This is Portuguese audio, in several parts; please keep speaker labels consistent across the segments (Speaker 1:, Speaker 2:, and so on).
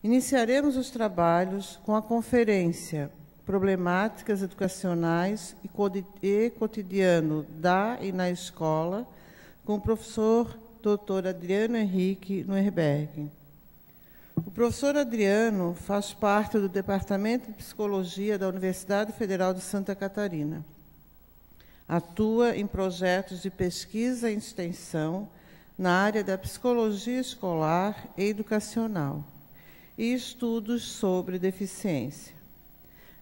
Speaker 1: Iniciaremos os trabalhos com a conferência Problemáticas Educacionais e Cotidiano da e na Escola, com o professor Dr. Adriano Henrique Nuerberg. O professor Adriano faz parte do Departamento de Psicologia da Universidade Federal de Santa Catarina. Atua em projetos de pesquisa e extensão na área da psicologia escolar e educacional e estudos sobre deficiência.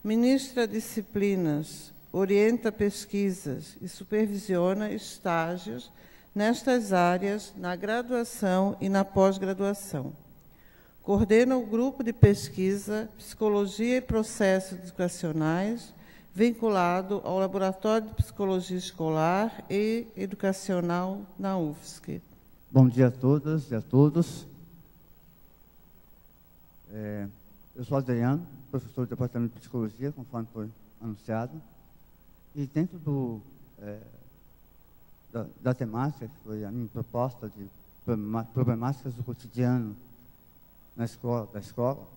Speaker 1: Ministra disciplinas, orienta pesquisas e supervisiona estágios nestas áreas na graduação e na pós-graduação. Coordena o grupo de pesquisa Psicologia e Processos Educacionais, vinculado ao Laboratório de Psicologia Escolar e Educacional na UFSC.
Speaker 2: Bom dia a todas e a todos. Eu sou Adriano, professor do Departamento de Psicologia, conforme foi anunciado. E dentro da temática, que foi a minha proposta de problemáticas do cotidiano da escola,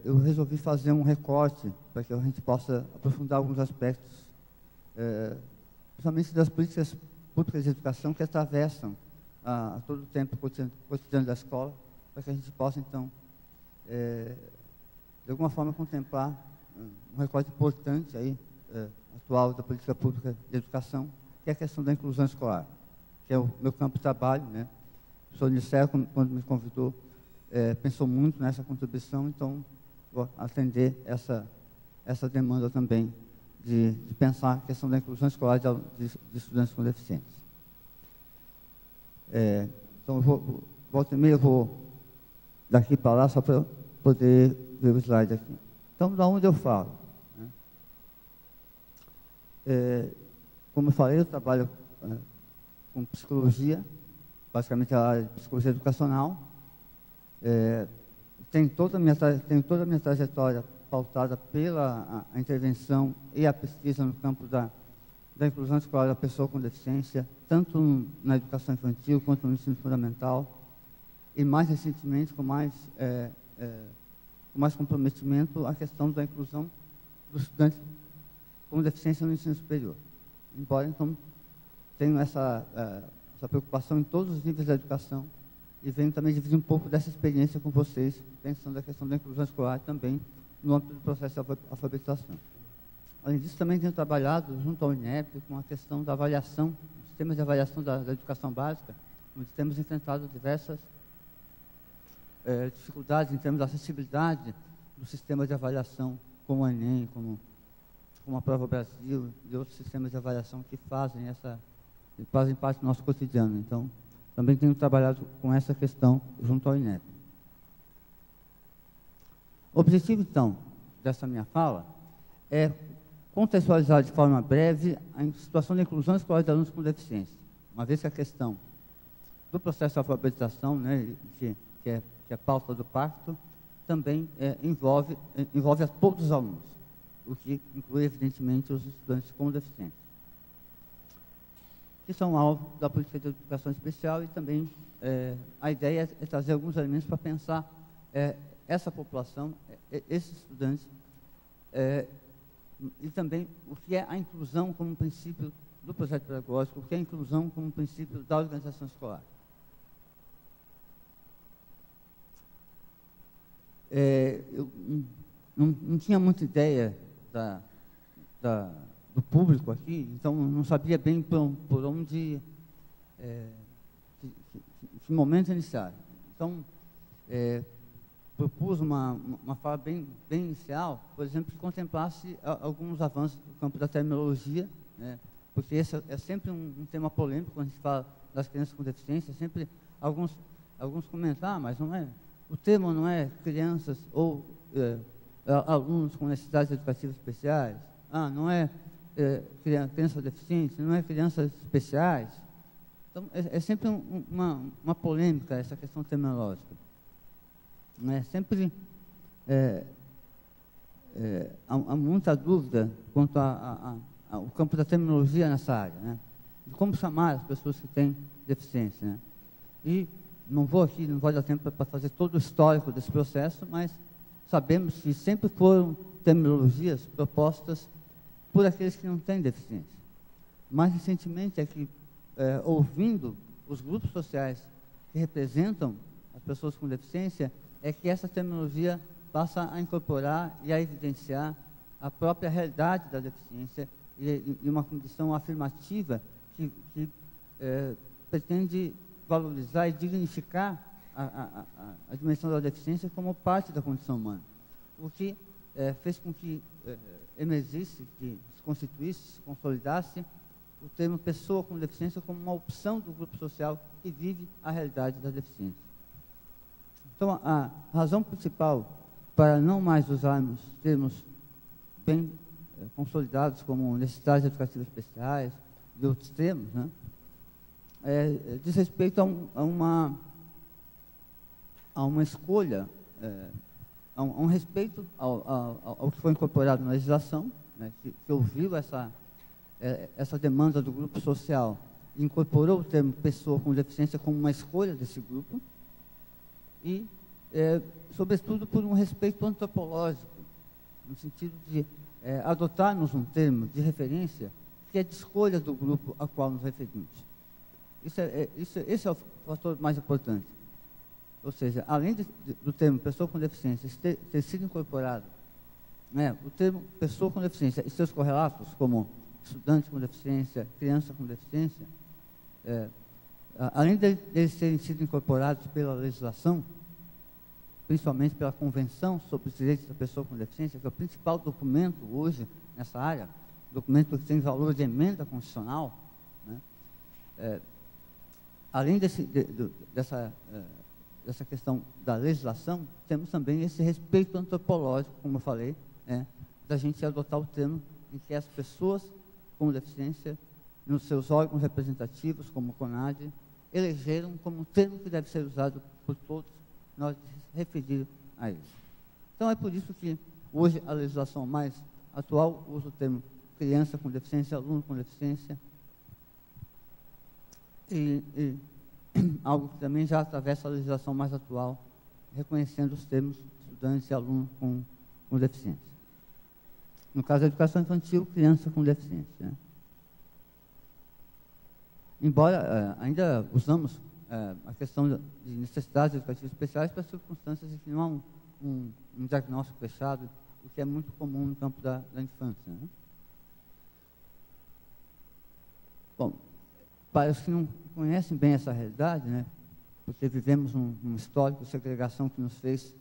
Speaker 2: eu resolvi fazer um recorte para que a gente possa aprofundar alguns aspectos, principalmente das políticas públicas de educação que atravessam a todo o tempo cotidiano da escola, para que a gente possa, então, de alguma forma, contemplar um recorte importante aí, atual da política pública de educação, que é a questão da inclusão escolar, que é o meu campo de trabalho, né? O professor Nicéia, quando me convidou, pensou muito nessa contribuição, então vou atender essa demanda também de pensar a questão da inclusão escolar de estudantes com deficiência. Então, volta e meia, eu vou daqui para lá, só para poder ver o slide aqui. Então, da onde eu falo? Né? Como eu falei, eu trabalho com psicologia, basicamente a área de psicologia educacional. Tenho toda a minha trajetória pautada pela a intervenção e a pesquisa no campo da inclusão escolar da pessoa com deficiência, tanto na educação infantil quanto no ensino fundamental, e mais recentemente, com mais comprometimento, a questão da inclusão dos estudantes com deficiência no ensino superior. Embora, então, tenho essa preocupação em todos os níveis da educação, e venho também dividir um pouco dessa experiência com vocês, pensando na questão da inclusão escolar também no âmbito do processo de alfabetização. Além disso, também tenho trabalhado junto ao INEP com a questão da avaliação, sistemas de avaliação da educação básica, onde temos enfrentado diversas dificuldades em termos da acessibilidade do sistema de avaliação, como o Enem, como a Prova Brasil e outros sistemas de avaliação que fazem parte do nosso cotidiano. Então, também tenho trabalhado com essa questão junto ao INEP. O objetivo, então, dessa minha fala é contextualizar de forma breve a situação de inclusão escolar de alunos com deficiência, uma vez que a questão do processo de alfabetização, né, que é pauta do pacto, também envolve a todos os alunos, o que inclui, evidentemente, os estudantes com deficiência, que são alvo da política de educação especial, e também a ideia é trazer alguns elementos para pensar essa população, esses estudantes, e também o que é a inclusão como princípio do projeto pedagógico, o que é a inclusão como princípio da organização escolar. Eu não tinha muita ideia do público aqui, então não sabia bem por onde, que momento iniciar. Então, propus uma fala bem inicial, por exemplo, que contemplasse alguns avanços no campo da terminologia, né, porque esse é sempre um tema polêmico quando a gente fala das crianças com deficiência. Sempre alguns comentam, mas não é, o termo não é crianças ou alunos com necessidades educativas especiais, não é criança deficiente, não é crianças especiais. Então, é sempre uma polêmica essa questão terminológica. Sempre há muita dúvida quanto ao campo da terminologia nessa área, né? De como chamar as pessoas que têm deficiência, né? E não vou aqui, não vai dar tempo para fazer todo o histórico desse processo, mas sabemos que sempre foram terminologias propostas por aqueles que não têm deficiência. Mais recentemente é que, ouvindo os grupos sociais que representam as pessoas com deficiência, é que essa terminologia passa a incorporar e a evidenciar a própria realidade da deficiência e uma condição afirmativa que pretende valorizar e dignificar a dimensão da deficiência como parte da condição humana. O que fez com que emergisse, que se constituísse, se consolidasse o termo pessoa com deficiência como uma opção do grupo social que vive a realidade da deficiência. Então, a razão principal para não mais usarmos termos bem consolidados como necessidades educativas especiais e outros termos, né, diz respeito a uma escolha, a um respeito ao que foi incorporado na legislação, né, que ouviu essa demanda do grupo social, incorporou o termo pessoa com deficiência como uma escolha desse grupo e, sobretudo, por um respeito antropológico, no sentido de adotarmos um termo de referência que é de escolha do grupo a qual nos referimos. Esse é o fator mais importante. Ou seja, além do termo pessoa com deficiência ter sido incorporado, né, o termo pessoa com deficiência e seus correlatos, como estudante com deficiência, criança com deficiência, além de eles terem sido incorporados pela legislação, principalmente pela Convenção sobre os Direitos da Pessoa com Deficiência, que é o principal documento hoje nessa área, documento que tem valor de emenda constitucional, né, além dessa questão da legislação, temos também esse respeito antropológico, como eu falei, da gente adotar o termo em que as pessoas com deficiência, nos seus órgãos representativos, como o CONAD, elegeram como um termo que deve ser usado por todos nós referir a eles. Então, é por isso que hoje a legislação mais atual usa o termo criança com deficiência, aluno com deficiência, e algo que também já atravessa a legislação mais atual, reconhecendo os termos estudante e aluno com deficiência. No caso da educação infantil, criança com deficiência, né? Embora ainda usamos a questão de necessidades educativas especiais para circunstâncias em que não há um diagnóstico fechado, o que é muito comum no campo da infância, né? Bom, para os que não conhecem bem essa realidade, né, porque vivemos um histórico de segregação que nos fez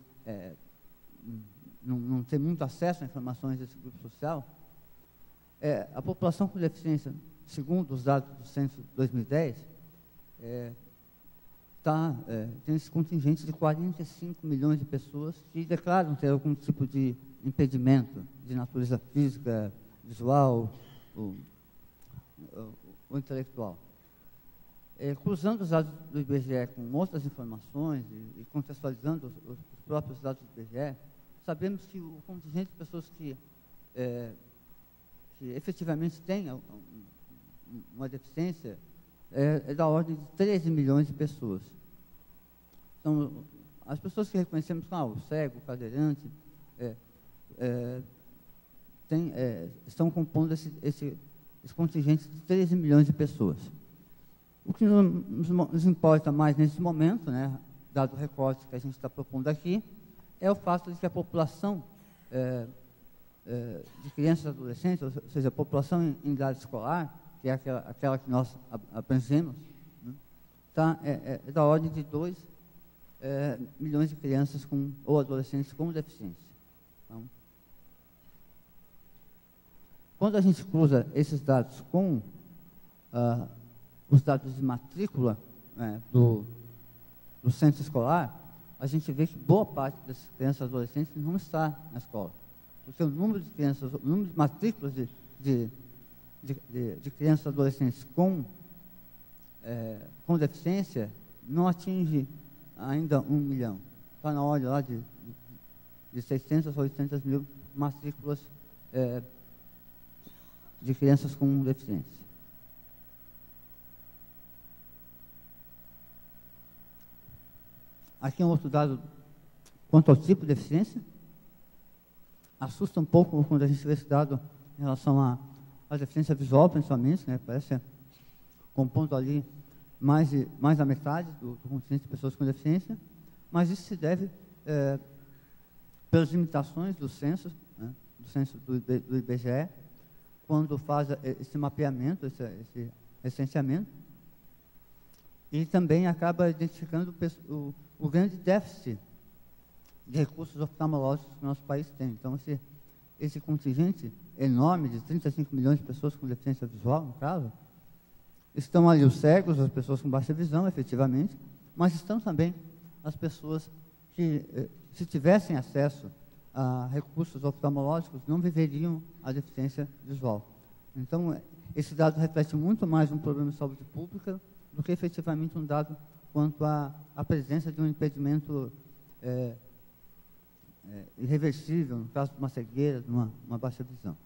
Speaker 2: não ter muito acesso a informações desse grupo social, a população com deficiência, segundo os dados do Censo 2010, tem esse contingente de 45 milhões de pessoas que declaram ter algum tipo de impedimento de natureza física, visual ou intelectual. Cruzando os dados do IBGE com outras informações e contextualizando os próprios dados do IBGE, sabemos que o contingente de pessoas que efetivamente têm uma deficiência é da ordem de 13 milhões de pessoas. Então, as pessoas que reconhecemos como o cego, o cadeirante, estão compondo esse contingente de 13 milhões de pessoas. O que nos importa mais nesse momento, né, dado o recorte que a gente está propondo aqui, é o fato de que a população de crianças e adolescentes, ou seja, a população em idade escolar, que é aquela que nós abrangemos, né, é da ordem de 2 milhões de crianças ou adolescentes com deficiência. Então, quando a gente cruza esses dados com os dados de matrícula do centro escolar, a gente vê que boa parte dessas crianças e adolescentes não está na escola. Porque o número de crianças, o número de matrículas de crianças e adolescentes com deficiência não atinge ainda 1 milhão. Está na ordem lá de 600 a 800 mil matrículas de crianças com deficiência. Aqui é um outro dado quanto ao tipo de deficiência. Assusta um pouco quando a gente vê esse dado em relação à deficiência visual, principalmente, né? Parece compondo ali mais da metade do contingente de pessoas com deficiência, mas isso se deve pelas limitações do censo, né? Do censo do IBGE, quando faz esse mapeamento, esse recenseamento, e também acaba identificando o grande déficit de recursos oftalmológicos que o nosso país tem. Então, esse contingente enorme de 35 milhões de pessoas com deficiência visual, no caso, estão ali os cegos, as pessoas com baixa visão, efetivamente, mas estão também as pessoas que, se tivessem acesso a recursos oftalmológicos, não viveriam a deficiência visual. Então, esse dado reflete muito mais um problema de saúde pública do que efetivamente um dado quanto à presença de um impedimento irreversível, no caso de uma cegueira, de uma baixa visão.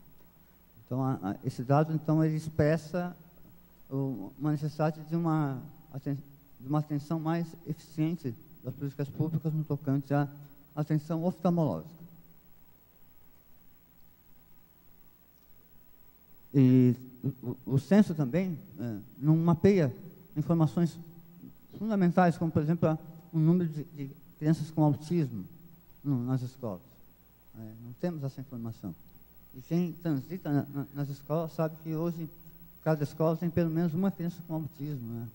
Speaker 2: Então, esse dado, então, ele expressa uma necessidade de uma atenção mais eficiente das políticas públicas no tocante à atenção oftalmológica. E o censo também não mapeia informações fundamentais, como, por exemplo, o número de crianças com autismo nas escolas. Não temos essa informação. E quem transita nas escolas sabe que hoje cada escola tem pelo menos uma criança com autismo, né?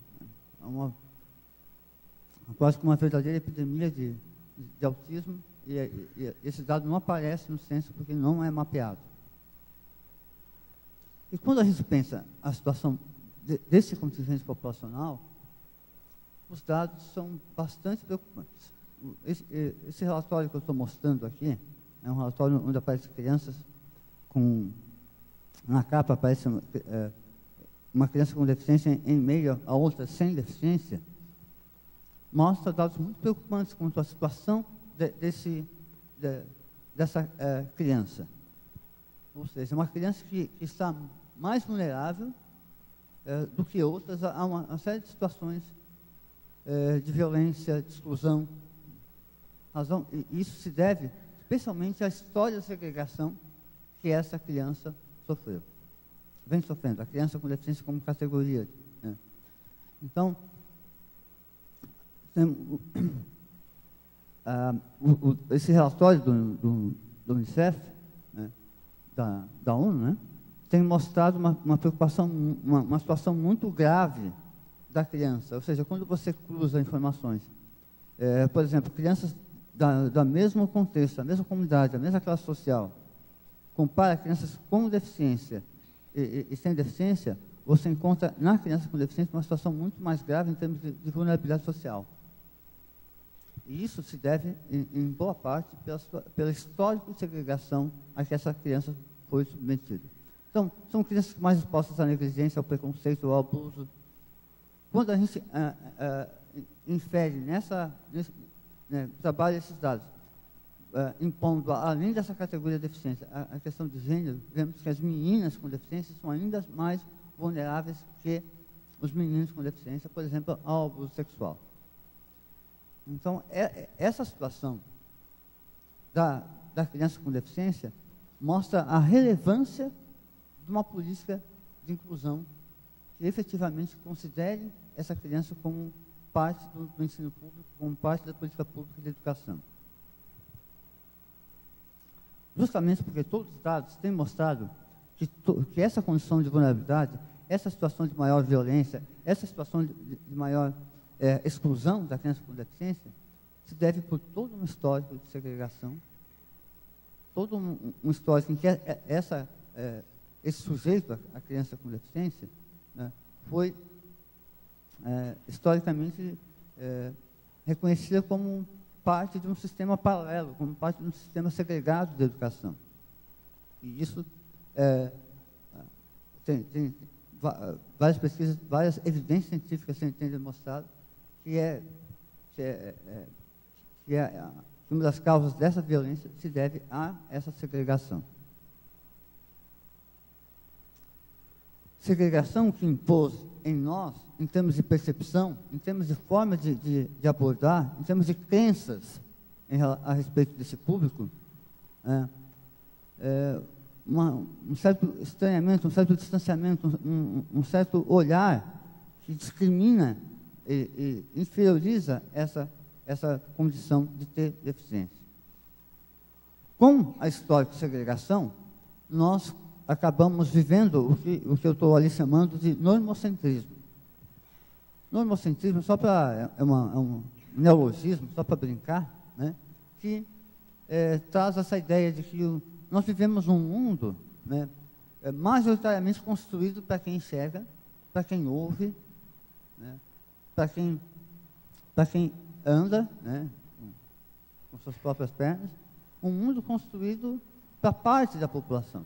Speaker 2: Quase que uma verdadeira epidemia de autismo, e esse dado não aparece no censo porque não é mapeado. E quando a gente pensa a situação desse contingente populacional, os dados são bastante preocupantes. Esse relatório que eu estou mostrando aqui é um relatório onde aparecem crianças na capa aparece uma criança com deficiência em meio a outra sem deficiência, mostra dados muito preocupantes quanto à situação dessa criança. Ou seja, uma criança que está mais vulnerável do que outras a uma série de situações de violência, de exclusão. E isso se deve especialmente à história de segregação que essa criança sofreu. Vem sofrendo, a criança com deficiência como categoria. Né? Então, esse relatório do Unicef, né, da ONU, né, tem mostrado uma preocupação, uma situação muito grave da criança. Ou seja, quando você cruza informações, por exemplo, crianças da mesmo contexto, da mesma comunidade, da mesma classe social, compara crianças com deficiência e sem deficiência, você encontra na criança com deficiência uma situação muito mais grave em termos de vulnerabilidade social. E isso se deve, em boa parte, pela histórico de segregação a que essa criança foi submetida. Então, são crianças mais expostas à negligência, ao preconceito, ao abuso. Quando a gente infere trabalha esses dados, impondo, além dessa categoria de deficiência, a questão de gênero, vemos que as meninas com deficiência são ainda mais vulneráveis que os meninos com deficiência, por exemplo, ao abuso sexual. Então, essa situação da criança com deficiência mostra a relevância de uma política de inclusão que efetivamente considere essa criança como parte do ensino público, como parte da política pública de educação. Justamente porque todos os dados têm mostrado que essa condição de vulnerabilidade, essa situação de maior violência, essa situação de maior exclusão da criança com deficiência, se deve por todo um histórico de segregação, todo um histórico em que esse sujeito, a criança com deficiência, né, foi historicamente reconhecida como parte de um sistema paralelo, como parte de um sistema segregado de educação. E isso tem várias pesquisas, várias evidências científicas têm demonstrado que uma das causas dessa violência se deve a essa segregação. segregação que impôs em nós, em termos de percepção, em termos de forma de abordar, em termos de crenças a respeito desse público, um certo estranhamento, um certo distanciamento, um certo olhar que discrimina e inferioriza essa condição de ter deficiência. Com a histórica segregação, nós acabamos vivendo o que eu estou ali chamando de normocentrismo. Normocentrismo, só para um neologismo, só para brincar, né, que traz essa ideia de que nós vivemos num mundo, né, majoritariamente construído para quem enxerga, para quem ouve, né, para quem anda, né, com suas próprias pernas, um mundo construído para parte da população,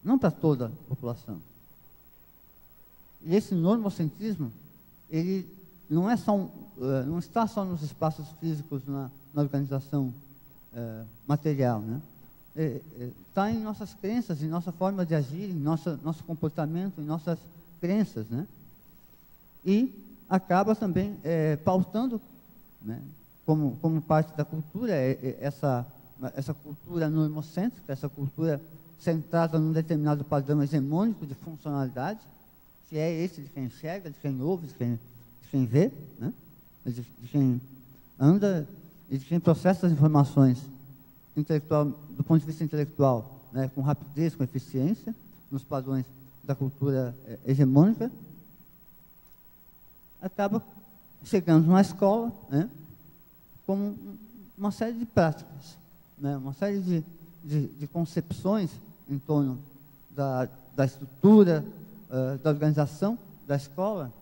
Speaker 2: não para toda a população. E esse normocentrismo, ele não está só nos espaços físicos, na organização material, né? Está em nossas crenças, em nossa forma de agir, em nosso comportamento, em nossas crenças, né? E acaba também pautando, né, como parte da cultura, essa cultura normocêntrica, essa cultura centrada num determinado padrão hegemônico de funcionalidade, que é esse de quem enxerga, de quem ouve, de quem vê, né? de quem anda e de quem processa as informações do ponto de vista intelectual, né, com rapidez, com eficiência, nos padrões da cultura hegemônica, acaba chegando na escola, né, como uma série de práticas, né, uma série de concepções em torno da estrutura, da organização da escola,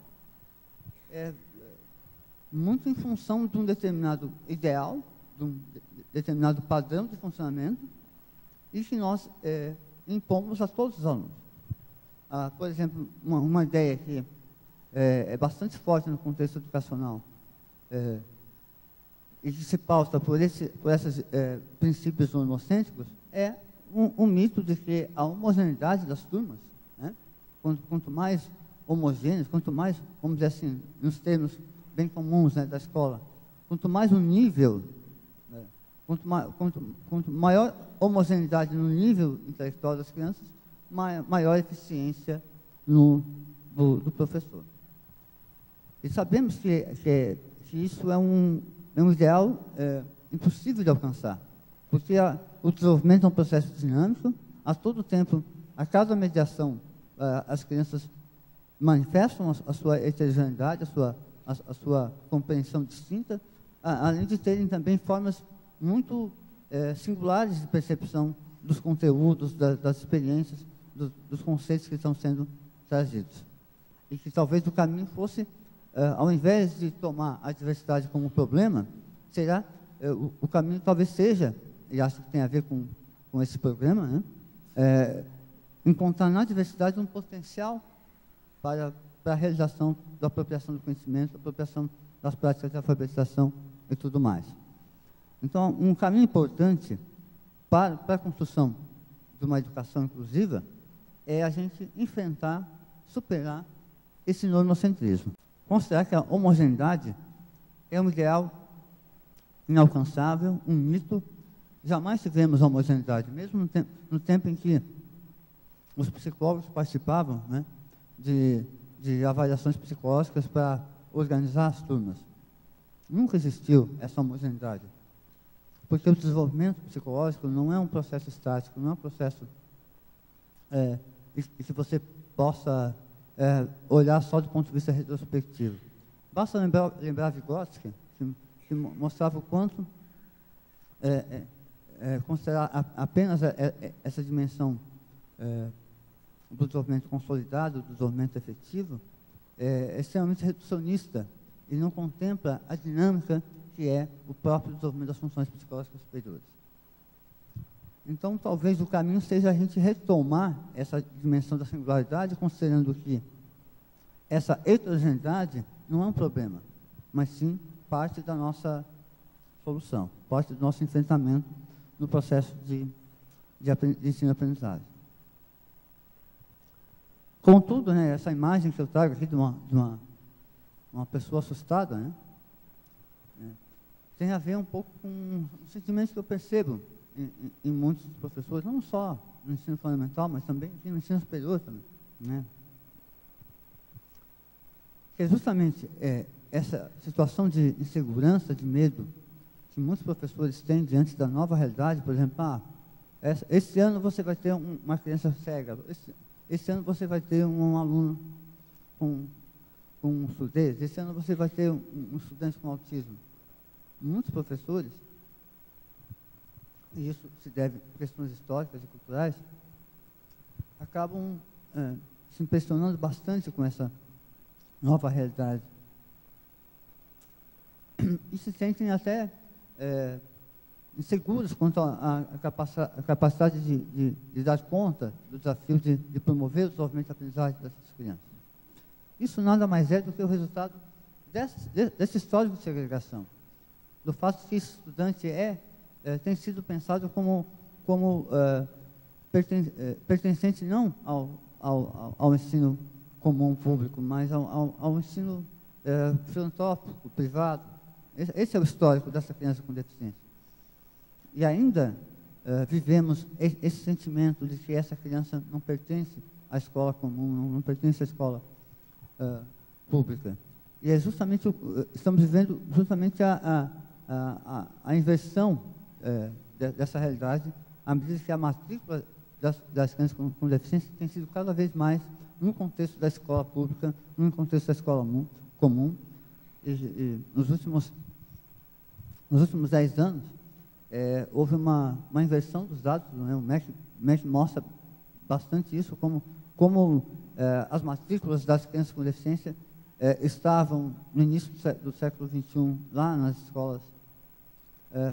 Speaker 2: muito em função de um determinado ideal, de um determinado padrão de funcionamento, e que nós impomos a todos os alunos. Por exemplo, uma ideia que é bastante forte no contexto educacional, e que se pauta por esses princípios normocêntricos, é um mito de que a homogeneidade das turmas, né, quanto mais homogêneas, quanto mais, vamos dizer assim, nos termos bem comuns, né, da escola, quanto mais o nível, né, quanto maior homogeneidade no nível intelectual das crianças, maior eficiência do professor. E sabemos que isso é um ideal impossível de alcançar, porque o desenvolvimento é um processo dinâmico, a todo tempo, a cada mediação, as crianças manifestam a sua heterogeneidade, a sua compreensão distinta, além de terem também formas muito singulares de percepção dos conteúdos, das experiências, dos conceitos que estão sendo trazidos. E que talvez o caminho fosse, ao invés de tomar a diversidade como problema, será, o caminho talvez seja, e acho que tem a ver com esse programa, né, encontrar na diversidade um potencial para a realização da apropriação do conhecimento, apropriação das práticas de alfabetização e tudo mais. Então, um caminho importante para a construção de uma educação inclusiva é a gente enfrentar, superar esse normocentrismo. Considerar que a homogeneidade é um ideal inalcançável, um mito. Jamais tivemos a homogeneidade, mesmo no tempo em que os psicólogos participavam, né, de avaliações psicológicas para organizar as turmas. Nunca existiu essa homogeneidade, porque o desenvolvimento psicológico não é um processo estático, não é um processo que você possa olhar só do ponto de vista retrospectivo. Basta lembrar Vygotsky, que mostrava o quanto considerar apenas essa dimensão do desenvolvimento consolidado, do desenvolvimento efetivo, é extremamente reducionista e não contempla a dinâmica que é o próprio desenvolvimento das funções psicológicas superiores. Então, talvez o caminho seja a gente retomar essa dimensão da singularidade, considerando que essa heterogeneidade não é um problema, mas sim parte da nossa solução, parte do nosso enfrentamento no processo de ensino-aprendizagem. Contudo, né, essa imagem que eu trago aqui de uma pessoa assustada, né, tem a ver um pouco com um sentimento que eu percebo em muitos professores, não só no ensino fundamental, mas também aqui no ensino superior também, né? Que é justamente essa situação de insegurança, de medo, que muitos professores têm diante da nova realidade. Por exemplo, esse ano você vai ter uma criança cega, esse ano você vai ter um aluno com surdez, esse ano você vai ter um estudante com autismo. Muitos professores, e isso se deve a questões históricas e culturais, acabam se impressionando bastante com essa nova realidade. E se sentem até inseguros quanto à capacidade de dar conta do desafio de promover o desenvolvimento e aprendizagem dessas crianças. Isso nada mais é do que o resultado desse histórico de segregação, do fato que esse estudante tem sido pensado como pertencente não ao ensino comum público, mas ao ensino filantrópico, privado. Esse é o histórico dessa criança com deficiência. E ainda vivemos esse sentimento de que essa criança não pertence à escola comum, não pertence à escola pública. E é justamente, estamos vivendo justamente a inversão dessa realidade, à medida que a matrícula das crianças com deficiência tem sido cada vez mais no contexto da escola pública, no contexto da escola comum. E nos últimos 10 anos, houve uma inversão dos dados, né? O MEC mostra bastante isso, como as matrículas das crianças com deficiência estavam no início do século XXI lá nas escolas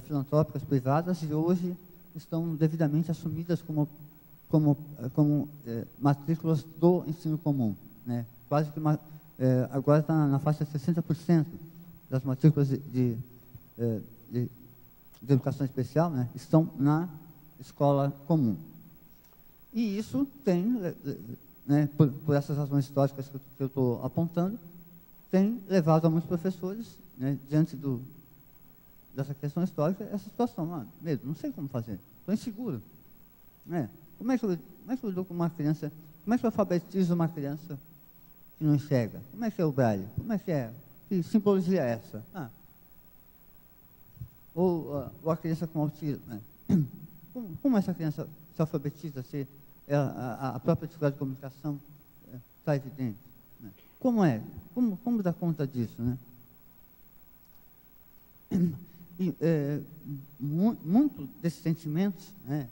Speaker 2: filantrópicas privadas, e hoje estão devidamente assumidas como matrículas do ensino comum, né? Quase que agora está na faixa de 60% das matrículas de educação especial, né, estão na escola comum. E isso tem, né, por essas razões históricas que eu estou apontando, tem levado a muitos professores, né, diante dessa questão histórica, essa situação, medo, não sei como fazer, estou inseguro. Né? Como é que eu lido com uma criança, como é que eu alfabetizo uma criança que não enxerga? Como é que é o braille? Como é que é? Que simbologia é essa? Ou a criança com autismo, né? Como essa criança se alfabetiza se a própria dificuldade de comunicação está evidente? Né? Como dar conta disso? Né? E muito desses sentimentos, né,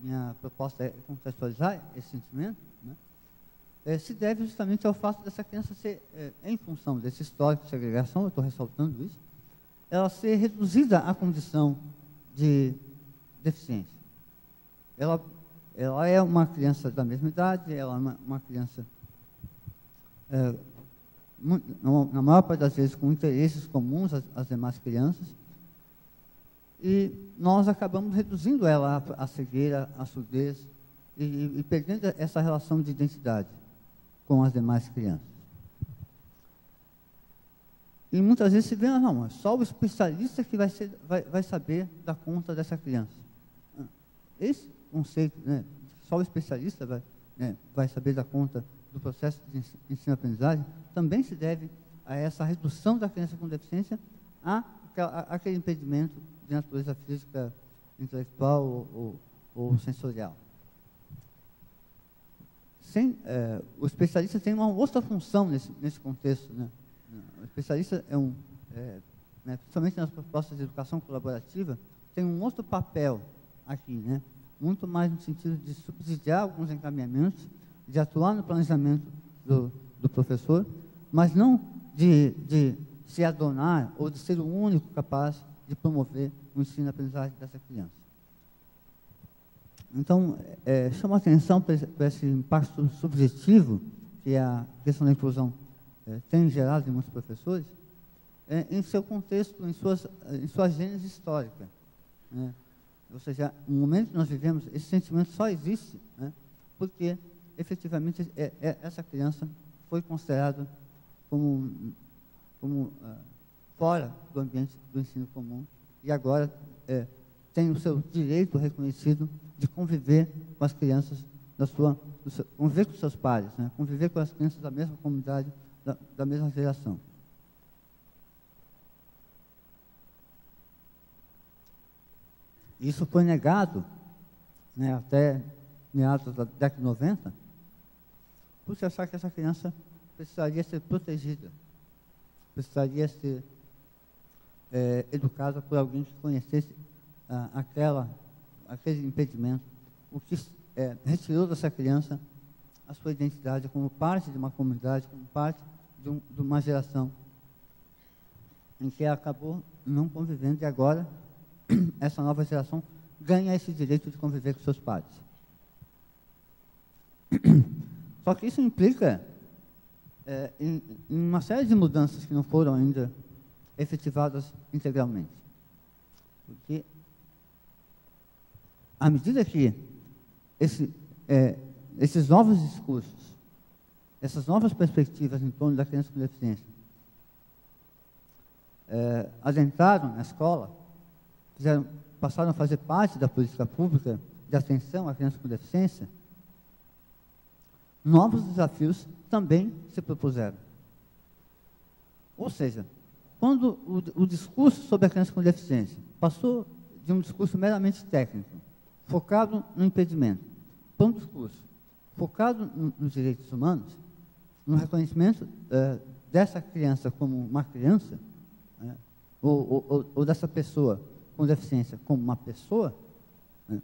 Speaker 2: minha proposta é contextualizar esse sentimento, né, se deve justamente ao fato dessa criança ser, em função desse histórico de segregação, eu estou ressaltando isso, ela ser reduzida à condição de deficiência. Ela é uma criança da mesma idade, ela é uma criança, na maior parte das vezes, com interesses comuns às demais crianças, e nós acabamos reduzindo ela à cegueira, à surdez, e perdendo essa relação de identidade com as demais crianças. E muitas vezes se vê, não, é só o especialista que vai saber dar conta dessa criança. Esse conceito, né, só o especialista vai saber dar conta do processo de ensino-aprendizagem, também se deve a essa redução da criança com deficiência àquele impedimento de natureza física, intelectual ou sensorial. O especialista tem uma outra função nesse contexto, né? O especialista né, principalmente nas propostas de educação colaborativa, tem um outro papel aqui, né? Muito mais no sentido de subsidiar alguns encaminhamentos, de atuar no planejamento do professor, mas não de se adonar ou de ser o único capaz de promover o ensino e aprendizagem dessa criança. Então, chama a atenção para esse impacto subjetivo que a questão da inclusão tem gerado em muitos professores, em seu contexto, em sua gênese histórica. Né? Ou seja, no momento que nós vivemos, esse sentimento só existe, né, porque efetivamente, essa criança foi considerada como fora do ambiente do ensino comum e agora tem o seu direito reconhecido de conviver com as crianças conviver com seus pares, né? Conviver com as crianças da mesma comunidade, da mesma geração. Isso foi negado, né, até meados da década de 90, por se achar que essa criança precisaria ser protegida, precisaria ser educada por alguém que conhecesse aquele impedimento, o que retirou dessa criança a sua identidade como parte de uma comunidade, como parte de uma geração em que ela acabou não convivendo e agora essa nova geração ganha esse direito de conviver com seus pais. Só que isso implica em uma série de mudanças que não foram ainda efetivadas integralmente. Porque, à medida que esses novos discursos, essas novas perspectivas em torno da criança com deficiência adentraram na escola, passaram a fazer parte da política pública de atenção à criança com deficiência, novos desafios também se propuseram. Ou seja, quando o discurso sobre a criança com deficiência passou de um discurso meramente técnico, focado no impedimento, para um discurso focado nos direitos humanos, no reconhecimento dessa criança como uma criança, né, ou dessa pessoa com deficiência como uma pessoa, né,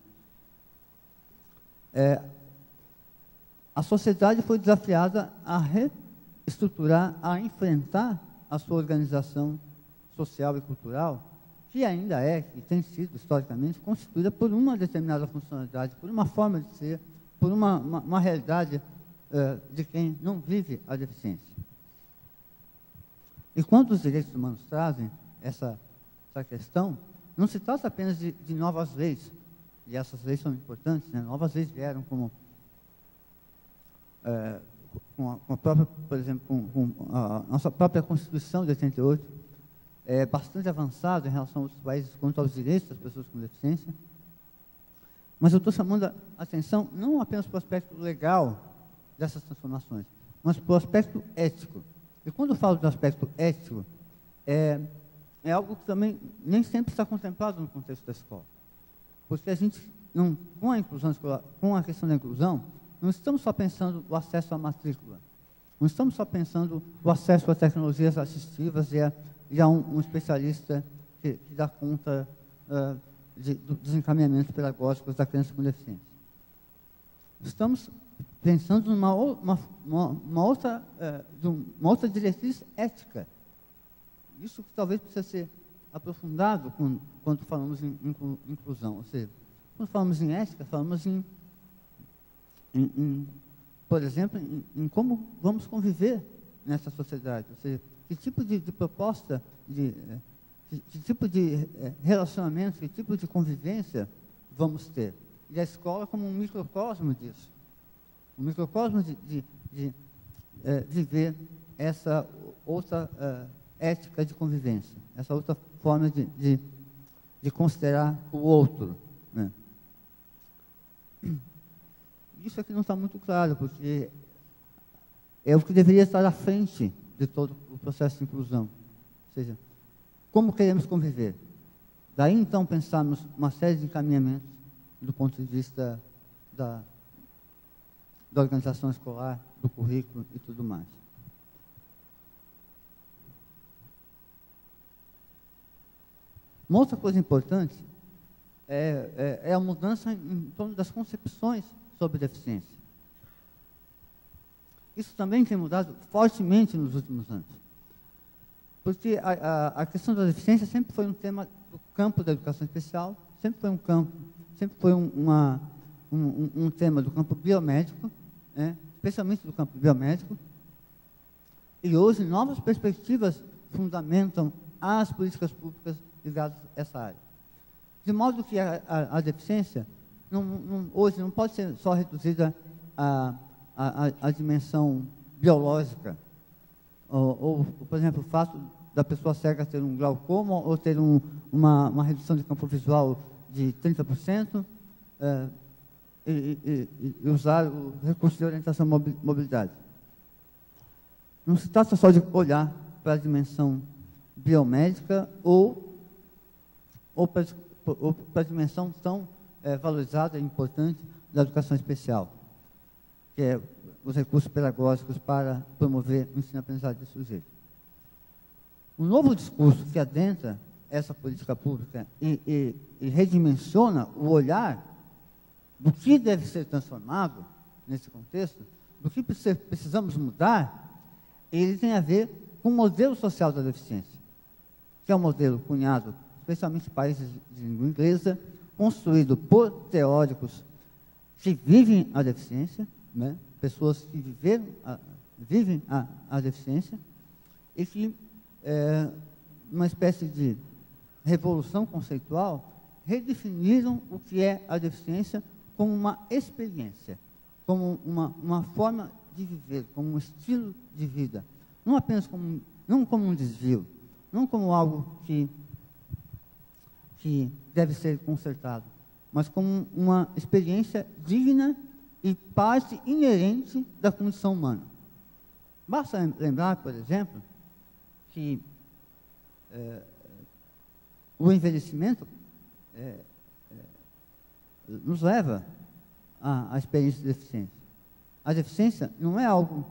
Speaker 2: a sociedade foi desafiada a reestruturar, a enfrentar a sua organização social e cultural, que ainda que tem sido historicamente constituída por uma determinada funcionalidade, por uma forma de ser, por uma realidade de quem não vive a deficiência. E quando os direitos humanos trazem essa questão, não se trata apenas de novas leis, e essas leis são importantes, né? Novas leis vieram como com a própria, por exemplo, com a nossa própria Constituição de 88, bastante avançada em relação a outros países quanto aos direitos das pessoas com deficiência. Mas eu estou chamando a atenção não apenas para o aspecto legal dessas transformações, mas para o aspecto ético. E quando eu falo do aspecto ético, é algo que também nem sempre está contemplado no contexto da escola. Porque a gente, com a inclusão escolar, com a questão da inclusão, não estamos só pensando o acesso à matrícula, não estamos só pensando o acesso a tecnologias assistivas e a um especialista que dá conta dos encaminhamentos pedagógicos da criança com deficiência. Estamos pensando numa outra diretriz ética. Isso que talvez precisa ser aprofundado quando falamos em inclusão. Ou seja, quando falamos em ética, falamos por exemplo, em como vamos conviver nessa sociedade. Ou seja, que tipo de proposta, que tipo de relacionamento, que tipo de convivência vamos ter. E a escola como um microcosmo disso. Um microcosmo de viver essa outra ética de convivência, essa outra forma de considerar o outro, né? Isso aqui não está muito claro, porque é o que deveria estar à frente de todo o processo de inclusão. Ou seja, como queremos conviver? Daí, então, pensarmos uma série de encaminhamentos do ponto de vista da organização escolar, do currículo e tudo mais. Uma outra coisa importante é a mudança em torno das concepções sobre deficiência. Isso também tem mudado fortemente nos últimos anos. Porque a questão da deficiência sempre foi um tema do campo da educação especial, sempre foi um tema do campo biomédico, né, especialmente do campo biomédico, e hoje novas perspectivas fundamentam as políticas públicas ligadas a essa área. De modo que a deficiência hoje não pode ser só reduzida a dimensão biológica, ou, por exemplo, o fato da pessoa cega ter um glaucoma ou ter uma redução de campo visual de 30%, e usar o recurso de orientação mobilidade. Não se trata só de olhar para a dimensão biomédica ou para a dimensão tão valorizada e importante da educação especial, que é os recursos pedagógicos para promover o ensino-aprendizagem do sujeito. Um novo discurso que adentra essa política pública e redimensiona o olhar do que deve ser transformado nesse contexto, do que precisamos mudar, ele tem a ver com o modelo social da deficiência, que é um modelo cunhado, especialmente em países de língua inglesa, construído por teóricos que vivem a deficiência, né? Pessoas que vivem a deficiência, e que, numa espécie de revolução conceitual, redefiniram o que é a deficiência como uma experiência, como uma forma de viver, como um estilo de vida, não apenas não como um desvio, não como algo que deve ser consertado, mas como uma experiência digna e parte inerente da condição humana. Basta lembrar, por exemplo, que o envelhecimento nos leva à experiência de deficiência. A deficiência não é algo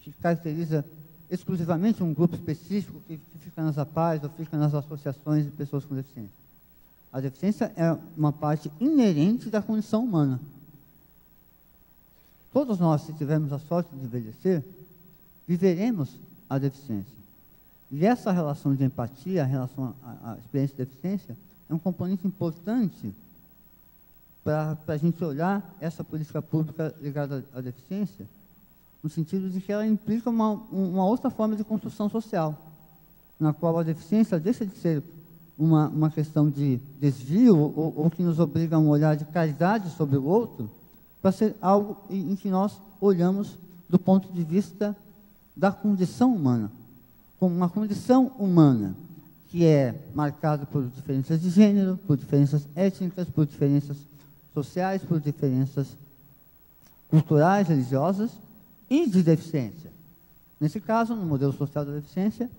Speaker 2: que caracteriza exclusivamente um grupo específico que fica nas APAES ou fica nas associações de pessoas com deficiência. A deficiência é uma parte inerente da condição humana. Todos nós, se tivermos a sorte de envelhecer, viveremos a deficiência. E essa relação de empatia, a relação à experiência de deficiência, é um componente importante para a gente olhar essa política pública ligada à deficiência, no sentido de que ela implica uma outra forma de construção social, na qual a deficiência deixa de ser uma questão de desvio ou que nos obriga a um olhar de caridade sobre o outro, para ser algo em que nós olhamos do ponto de vista da condição humana, como uma condição humana que é marcada por diferenças de gênero, por diferenças étnicas, por diferenças sociais, por diferenças culturais, religiosas e de deficiência. Nesse caso, no modelo social da deficiência,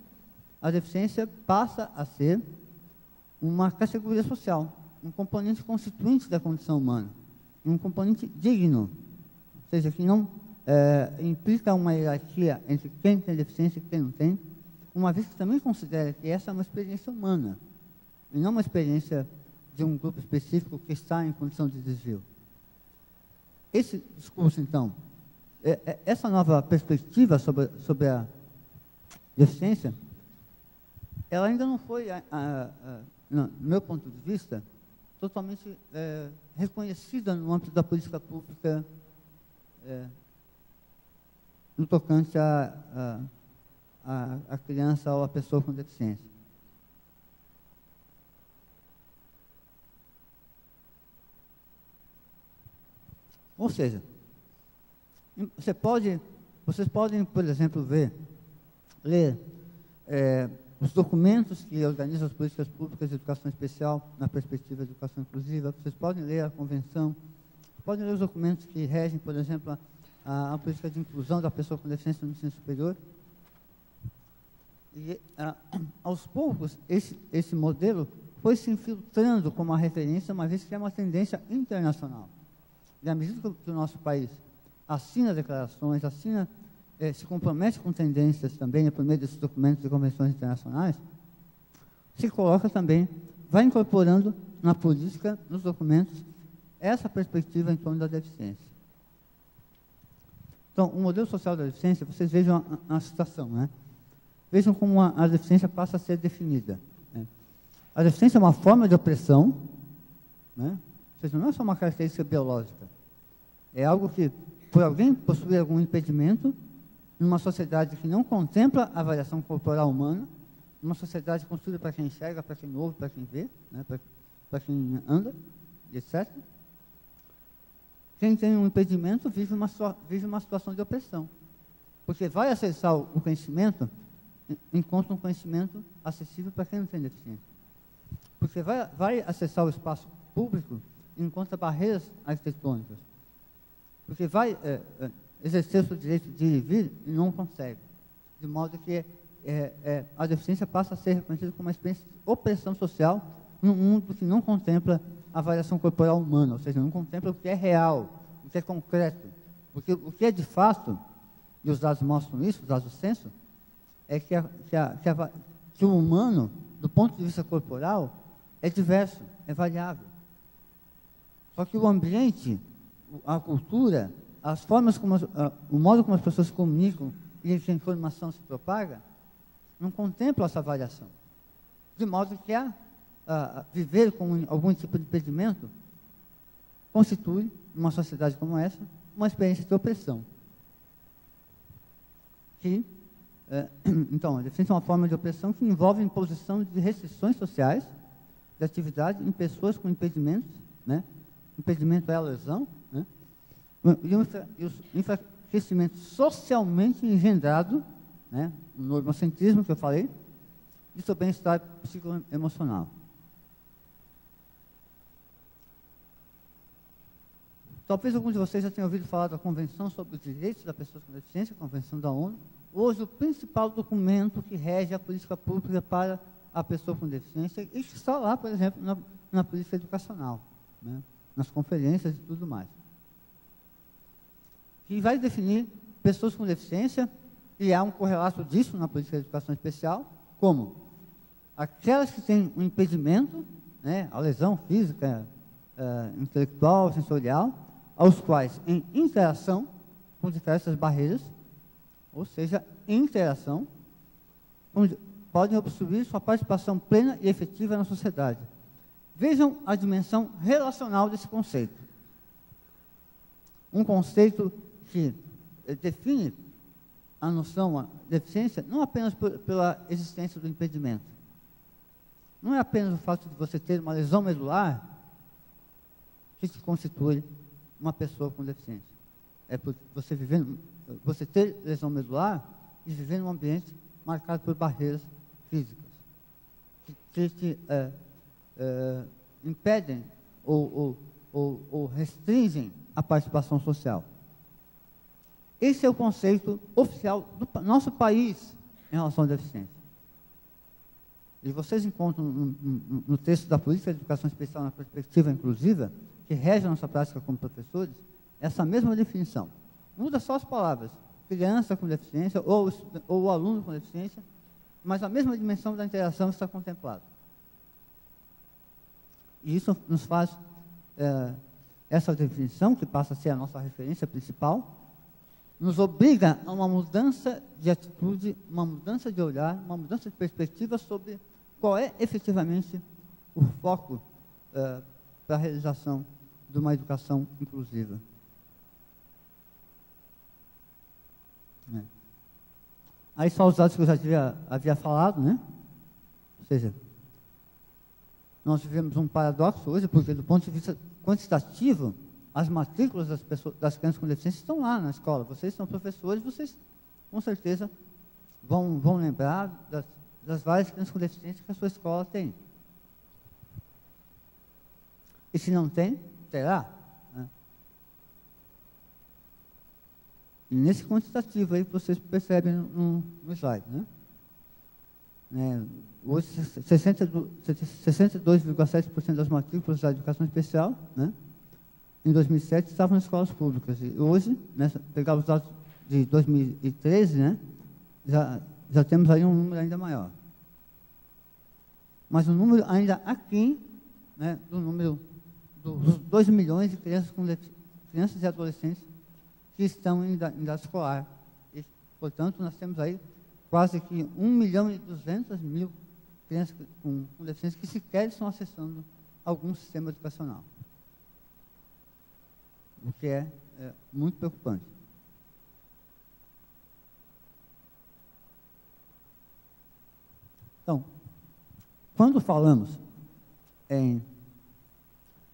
Speaker 2: a deficiência passa a ser uma categoria social, um componente constituinte da condição humana, um componente digno, ou seja, que não implica uma hierarquia entre quem tem deficiência e quem não tem, uma vez que também considera que essa é uma experiência humana, e não uma experiência de um grupo específico que está em condição de desvio. Esse discurso, então, essa nova perspectiva sobre a deficiência, ela ainda não foi, no meu ponto de vista, totalmente reconhecida no âmbito da política pública no tocante à criança ou à pessoa com deficiência. Ou seja, vocês podem, por exemplo, ler os documentos que organizam as políticas públicas de educação especial na perspectiva de educação inclusiva, vocês podem ler a convenção, podem ler os documentos que regem, por exemplo, a política de inclusão da pessoa com deficiência no ensino superior. E, aos poucos, esse modelo foi se infiltrando como uma referência, uma vez que é uma tendência internacional. E à medida que o nosso país assina declarações, se compromete com tendências também, por meio desses documentos e convenções internacionais, se coloca também, vai incorporando na política, nos documentos, essa perspectiva em torno da deficiência. Então, o modelo social da deficiência, vocês vejam a situação, né? Vejam como a deficiência passa a ser definida. Né? A deficiência é uma forma de opressão, né? Ou seja, não é só uma característica biológica, é algo que, por alguém possuir algum impedimento, numa sociedade que não contempla a variação corporal humana, numa sociedade construída para quem enxerga, para quem ouve, para quem vê, né, para quem anda, etc. quem tem um impedimento vive uma situação de opressão. Porque vai acessar o conhecimento enquanto um conhecimento acessível para quem não tem deficiência. Porque vai acessar o espaço público enquanto barreiras arquitetônicas. Porque vai exercer o seu direito de ir e vir e não consegue. De modo que a deficiência passa a ser reconhecida como uma experiência de opressão social num mundo que não contempla a variação corporal humana, ou seja, não contempla o que é real, o que é concreto. Porque o que é de fato, e os dados mostram isso, os dados do censo, é que o humano, do ponto de vista corporal, é diverso, é variável. Só que o ambiente, a cultura, as formas como o modo como as pessoas se comunicam e a informação se propaga, não contemplam essa variação. De modo que viver com algum tipo de impedimento constitui, numa sociedade como essa, uma experiência de opressão. Então, a deficiência é uma forma de opressão que envolve a imposição de restrições sociais de atividade em pessoas com impedimentos, né? Impedimento é a lesão, né? E o enfraquecimento socialmente engendrado, né? O normocentrismo que eu falei, de seu bem-estar psicoemocional. Talvez alguns de vocês já tenham ouvido falar da Convenção sobre os Direitos das Pessoas com Deficiência, a Convenção da ONU. Hoje, o principal documento que rege a política pública para a pessoa com deficiência e que está lá, por exemplo, na política educacional, né? Nas conferências e tudo mais. Que vai definir pessoas com deficiência, e há um correlato disso na política de educação especial, como aquelas que têm um impedimento, né, a lesão física, intelectual, sensorial, aos quais, em interação com diversas barreiras, ou seja, em interação, podem obstruir sua participação plena e efetiva na sociedade. Vejam a dimensão relacional desse conceito. Um conceito que define a noção de deficiência não apenas pela existência do impedimento. Não é apenas o fato de você ter uma lesão medular que te constitui uma pessoa com deficiência. É por você ter lesão medular e viver num ambiente marcado por barreiras físicas que te impedem ou restringem a participação social. Esse é o conceito oficial do nosso país em relação à deficiência. E vocês encontram no texto da Política de Educação Especial na Perspectiva Inclusiva, que rege a nossa prática como professores, essa mesma definição. Muda só as palavras, criança com deficiência ou o aluno com deficiência, mas a mesma dimensão da interação está contemplada. E isso nos faz, essa definição, que passa a ser a nossa referência principal, nos obriga a uma mudança de atitude, uma mudança de olhar, uma mudança de perspectiva sobre qual é efetivamente o foco para a realização de uma educação inclusiva. Aí só os dados que eu já havia falado, né? Ou seja, nós vivemos um paradoxo hoje, porque do ponto de vista quantitativo, as matrículas das crianças com deficiência estão lá na escola. Vocês são professores, vocês com certeza vão lembrar das várias crianças com deficiência que a sua escola tem. E se não tem, terá. Né? E nesse quantitativo aí vocês percebem no slide, né? Hoje, 62,7% das matrículas da educação especial, né, em 2007, estavam nas escolas públicas. E hoje, pegar os dados de 2013, né, já temos aí um número ainda maior. Mas um número ainda aquém, né, do número dos 2 milhões de crianças e adolescentes que estão em idade escolar. E, portanto, nós temos aí quase que 1.200.000 crianças com deficiência que sequer estão acessando algum sistema educacional. O que é muito preocupante. Então, quando falamos em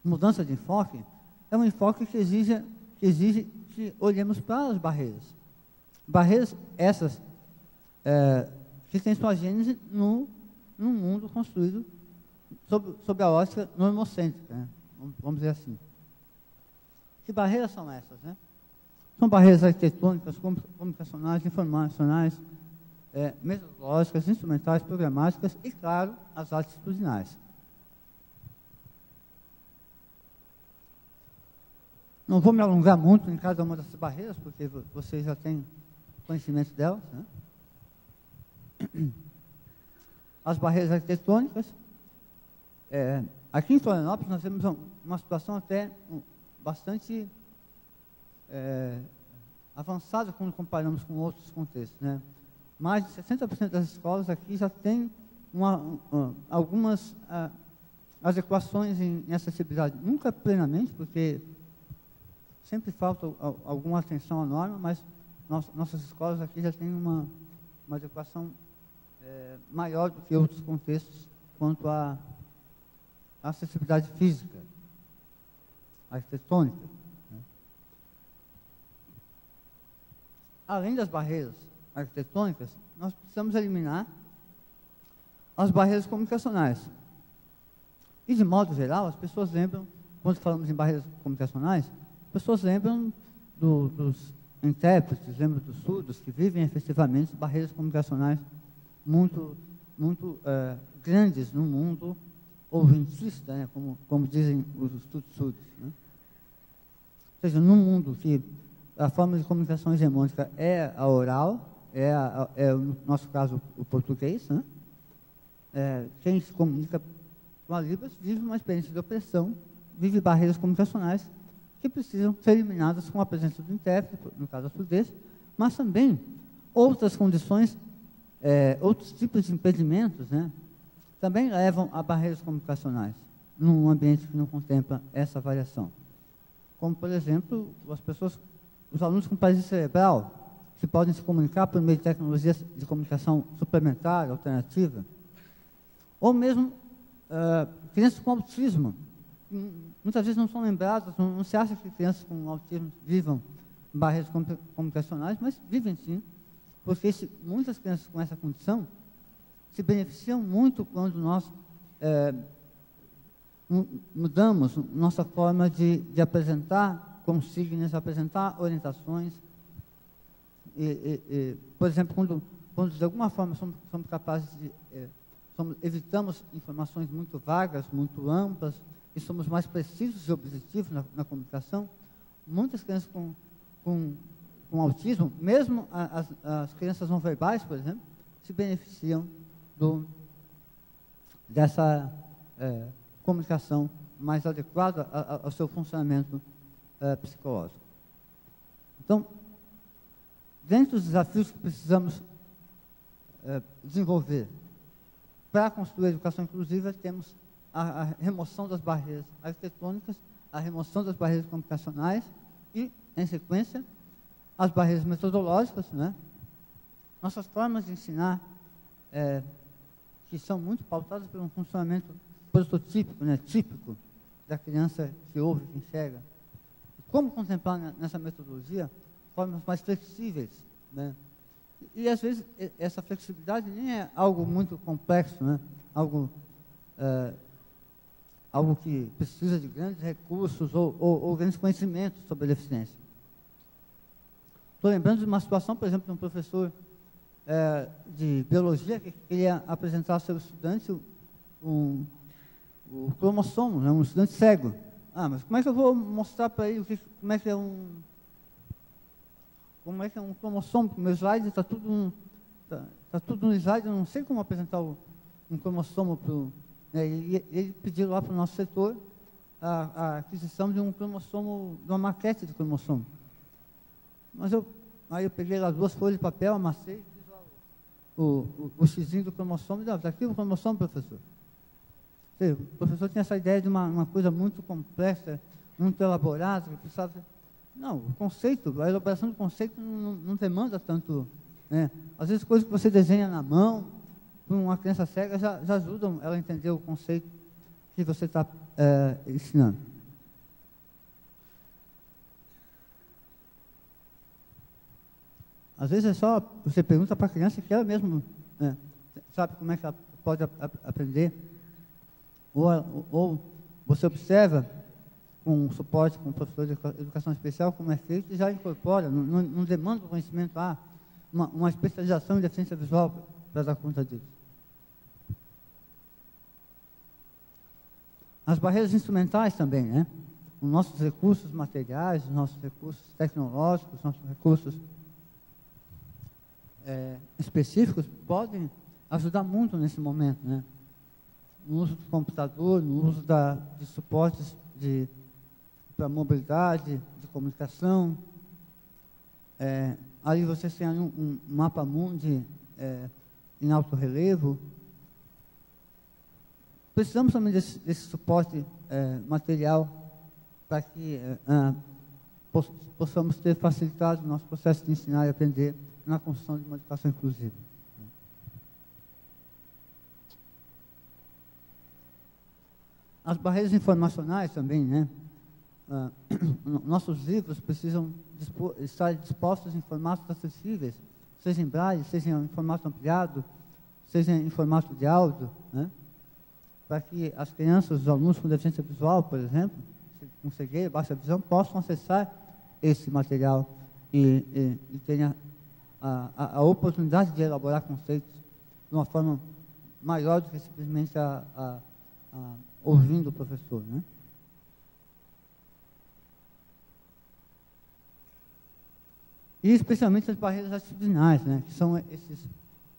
Speaker 2: mudança de enfoque, é um enfoque que exige que exige que olhemos para as barreiras. Barreiras essas que têm sua gênese num mundo construído sob a ótica normocêntrica, né? Vamos dizer assim. Que barreiras são essas, né? São barreiras arquitetônicas, comunicacionais, informacionais, metodológicas, instrumentais, programáticas e, claro, as atitudinais. Não vou me alongar muito em cada uma dessas barreiras, porque vocês já têm conhecimento delas, né? As barreiras arquitetônicas. Aqui em Florianópolis nós temos uma situação até bastante avançada quando comparamos com outros contextos, né? Mais de 60% das escolas aqui já têm algumas adequações em acessibilidade. Nunca plenamente, porque sempre falta alguma atenção à norma, mas nossas escolas aqui já têm uma adequação maior do que outros contextos quanto à acessibilidade física, arquitetônica, né? Além das barreiras arquitetônicas, nós precisamos eliminar as barreiras comunicacionais. E, de modo geral, as pessoas lembram, quando falamos em barreiras comunicacionais, as pessoas lembram dos intérpretes, lembram dos surdos que vivem efetivamente barreiras comunicacionais muito grandes no mundo ouvintista, né, como dizem os estudos surdos, né? Ou seja, num mundo que a forma de comunicação hegemônica é a oral, no nosso caso, o português, né? Quem se comunica com a Libras vive uma experiência de opressão, vive barreiras comunicacionais que precisam ser eliminadas com a presença do intérprete, no caso a surdez, mas também outras condições, outros tipos de impedimentos, né, também levam a barreiras comunicacionais num ambiente que não contempla essa variação. Como, por exemplo, os alunos com paralisia cerebral, que podem se comunicar por meio de tecnologias de comunicação suplementar, alternativa, ou mesmo crianças com autismo. Muitas vezes não são lembradas, não se acha que crianças com autismo vivam barreiras comunicacionais, mas vivem sim, porque muitas crianças com essa condição se beneficiam muito quando nós mudamos nossa forma de apresentar consignas, apresentar orientações. Por exemplo, quando de alguma forma somos capazes de... evitamos informações muito vagas, muito amplas, e somos mais precisos e objetivos na comunicação, muitas crianças com autismo, mesmo as crianças não verbais, por exemplo, se beneficiam dessa comunicação mais adequada ao seu funcionamento psicológico. Então, dentre os desafios que precisamos desenvolver para construir a educação inclusiva, temos a remoção das barreiras arquitetônicas, a remoção das barreiras comunicacionais e, em sequência, as barreiras metodológicas, né? Nossas formas de ensinar, que são muito pautadas por um funcionamento prototípico, né, típico da criança que ouve, que enxerga. Como contemplar nessa metodologia formas mais flexíveis, né? E, às vezes, essa flexibilidade nem é algo muito complexo, né? Algo que precisa de grandes recursos ou grandes conhecimentos sobre a deficiência. Estou lembrando de uma situação, por exemplo, de um professor de biologia que queria apresentar ao seu estudante o cromossomo, né, um estudante cego. Mas como é que eu vou mostrar para ele como é que é um cromossomo? Porque o meu slide está tudo no slide, eu não sei como apresentar um cromossomo para o... Ele pediu lá para o nosso setor a aquisição de um cromossomo, de uma maquete de cromossomo. Aí eu peguei lá 2 folhas de papel, amassei, fiz lá o xizinho do cromossomo e disse: está aqui o cromossomo, professor. O professor tinha essa ideia de uma coisa muito complexa, muito elaborada, que precisava... Não, o conceito, a elaboração do conceito não demanda tanto, né? Às vezes, coisas que você desenha na mão, para uma criança cega, já ajudam ela a entender o conceito que você está ensinando. Às vezes é só, você pergunta para a criança que ela mesmo sabe como é que ela pode aprender. Ou você observa com suporte, com o professor de educação especial, como é feito, e já incorpora, não demanda o conhecimento, uma especialização em deficiência visual para dar conta disso. As barreiras instrumentais também, né? Os nossos recursos materiais, os nossos recursos tecnológicos, os nossos recursos específicos podem ajudar muito nesse momento, né? No uso do computador, no uso de suportes para mobilidade, de comunicação. Ali vocês têm um mapa mundi em alto relevo. Precisamos também desse suporte material para que possamos ter facilitado o nosso processo de ensinar e aprender na construção de uma educação inclusiva. As barreiras informacionais também, né? Nossos livros precisam estar dispostos em formatos acessíveis, seja em braille, seja em formato ampliado, seja em formato de áudio, né? Para que as crianças, os alunos com deficiência visual, por exemplo, com cegueira, baixa visão, possam acessar esse material e tenham a oportunidade de elaborar conceitos de uma forma maior do que simplesmente ouvindo o professor, né? E especialmente as barreiras atitudinais, né? Que são esses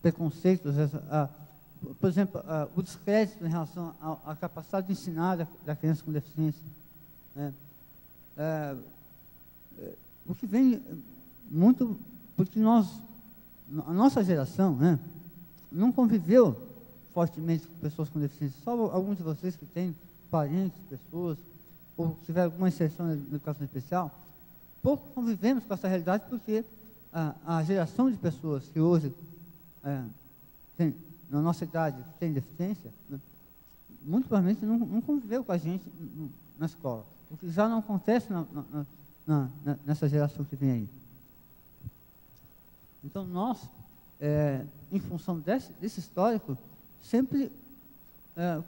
Speaker 2: preconceitos, por exemplo, o descrédito em relação à capacidade de ensinar da criança com deficiência, né? O que vem muito porque a nossa geração, né, não conviveu fortemente com pessoas com deficiência. Só alguns de vocês que têm parentes, pessoas, ou tiveram alguma inserção na educação especial, pouco convivemos com essa realidade porque a geração de pessoas que hoje tem, na nossa idade, que tem deficiência, né, muito provavelmente não conviveu com a gente na escola, o que já não acontece nessa geração que vem aí. Então, nós, em função desse histórico, sempre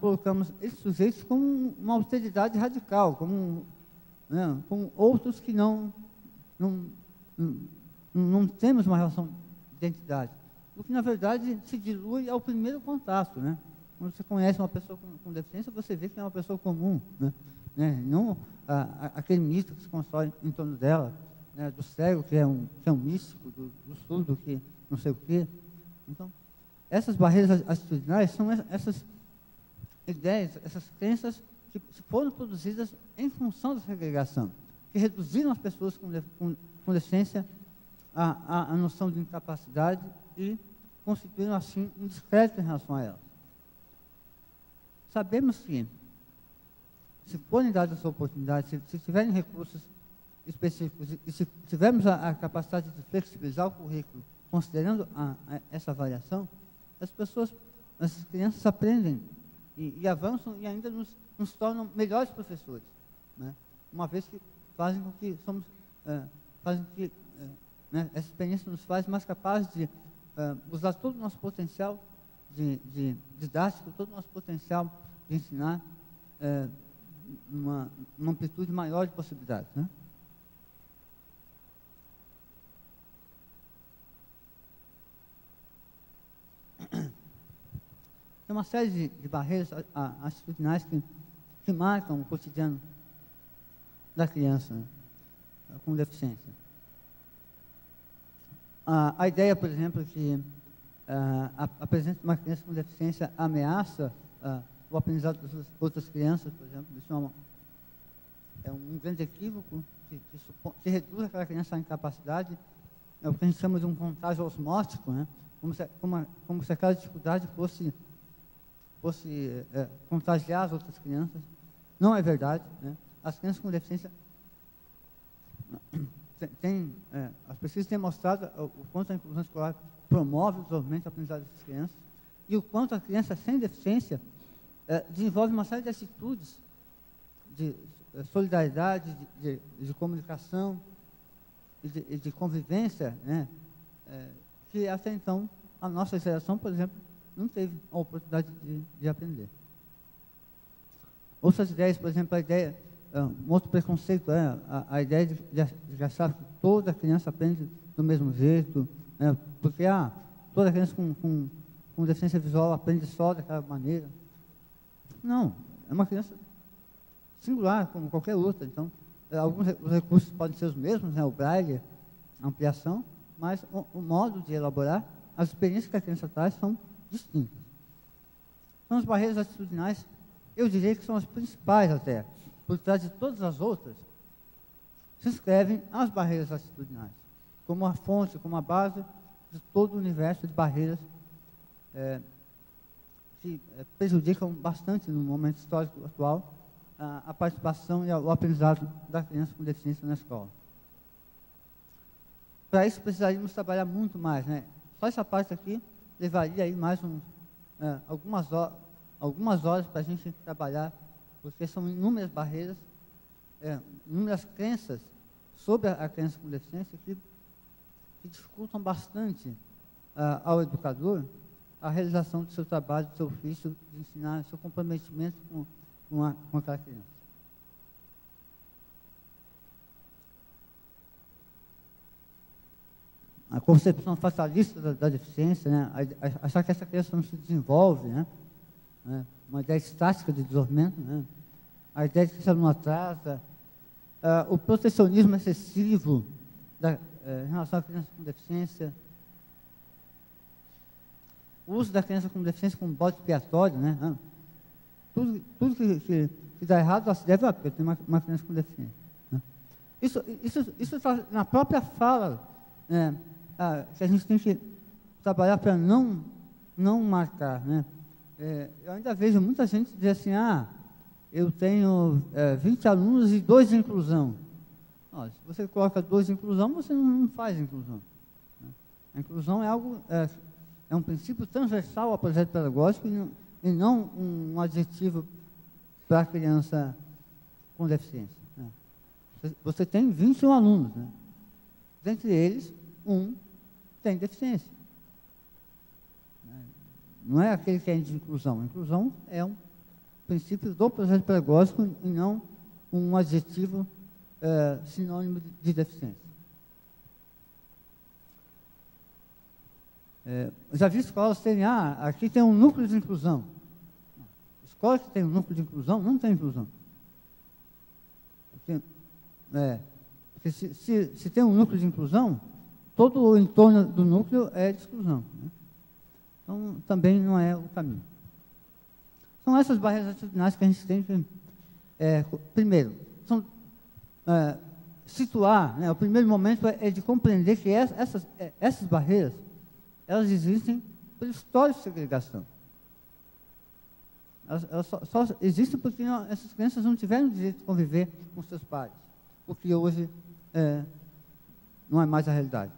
Speaker 2: colocamos esses sujeitos como uma austeridade radical, como outros que não temos uma relação de identidade. O que, na verdade, se dilui ao primeiro contato, né? Quando você conhece uma pessoa com deficiência, você vê que é uma pessoa comum, né? Não aquele mito que se constrói em torno dela, né? Do cego, que é um místico, do surdo, que não sei o quê. Então, essas barreiras atitudinais são essas ideias, essas crenças que foram produzidas em função da segregação, que reduziram as pessoas com deficiência à noção de incapacidade e constituíram, assim, um descrédito em relação a elas. Sabemos que, se forem dadas as oportunidades, se tiverem recursos específicos e se tivermos a capacidade de flexibilizar o currículo, considerando essa variação, as crianças aprendem e avançam e ainda nos tornam melhores professores, né? Uma vez que fazem com que né, essa experiência nos faz mais capazes de usar todo o nosso potencial de didático, todo o nosso potencial de ensinar uma amplitude maior de possibilidades, né? Tem uma série de barreiras atitudinais que marcam o cotidiano da criança, né, com deficiência. A ideia, por exemplo, que a presença de uma criança com deficiência ameaça o aprendizado das outras crianças, por exemplo, isso é um grande equívoco que reduz aquela criança à incapacidade, é o que a gente chama de um contágio osmótico, né? Como se aquela dificuldade fosse contagiar as outras crianças. Não é verdade, né? As crianças com deficiência as pesquisas têm mostrado o quanto a inclusão escolar promove o desenvolvimento da aprendizagem das crianças e o quanto a criança sem deficiência desenvolve uma série de atitudes de solidariedade, de comunicação e de convivência, né, que até então a nossa geração, por exemplo, não teve a oportunidade de aprender. Outras ideias, por exemplo, um outro preconceito é a ideia de achar que toda criança aprende do mesmo jeito, porque toda criança com deficiência visual aprende só daquela maneira. Não, é uma criança singular, como qualquer outra. Então, alguns recursos podem ser os mesmos, o braille, a ampliação, mas o modo de elaborar, as experiências que a criança traz são distintas. Então, as barreiras atitudinais, eu diria que são as principais até. Por trás de todas as outras, se inscrevem as barreiras atitudinais, como a fonte, como a base de todo o universo de barreiras que prejudicam bastante no momento histórico atual a participação e o aprendizado da criança com deficiência na escola. Para isso precisaríamos trabalhar muito mais, né? Só essa parte aqui levaria aí mais algumas horas para a gente trabalhar, porque são inúmeras barreiras, inúmeras crenças sobre a criança com deficiência que dificultam bastante ao educador a realização do seu trabalho, do seu ofício, de ensinar, seu comprometimento com aquela criança. A concepção fatalista da deficiência, né? Achar que essa criança não se desenvolve, né? Uma ideia estática de desenvolvimento, né? A ideia de que ela não atrasa, o protecionismo excessivo em relação à criança com deficiência, o uso da criança com deficiência como bode expiatório, né? Tudo que dá errado se deve porque tem uma criança com deficiência. Né? Isso tá na própria fala, que a gente tem que trabalhar para não marcar, né? Eu ainda vejo muita gente dizer assim, eu tenho 20 alunos e 2 de inclusão. Se você coloca 2 de inclusão, você não faz inclusão. Né? A inclusão é algo, é um princípio transversal ao projeto pedagógico e não um adjetivo para a criança com deficiência. Né? Você tem 21 alunos, né? Dentre eles, um tem deficiência. Não é aquele que é de inclusão. A inclusão é um princípio do projeto pedagógico e não um adjetivo sinônimo de deficiência. Já vi escolas terem, aqui tem um núcleo de inclusão. Escola que tem um núcleo de inclusão, não tem inclusão. Porque se tem um núcleo de inclusão, todo o entorno do núcleo é de exclusão. Né? Então, também não é o caminho. São essas barreiras atitudinais que a gente tem que, primeiro, situar, né? O primeiro momento é de compreender que essas barreiras, elas existem pelo histórico de segregação. Elas só existem porque essas crianças não tiveram o direito de conviver com seus pais, o que hoje não é mais a realidade.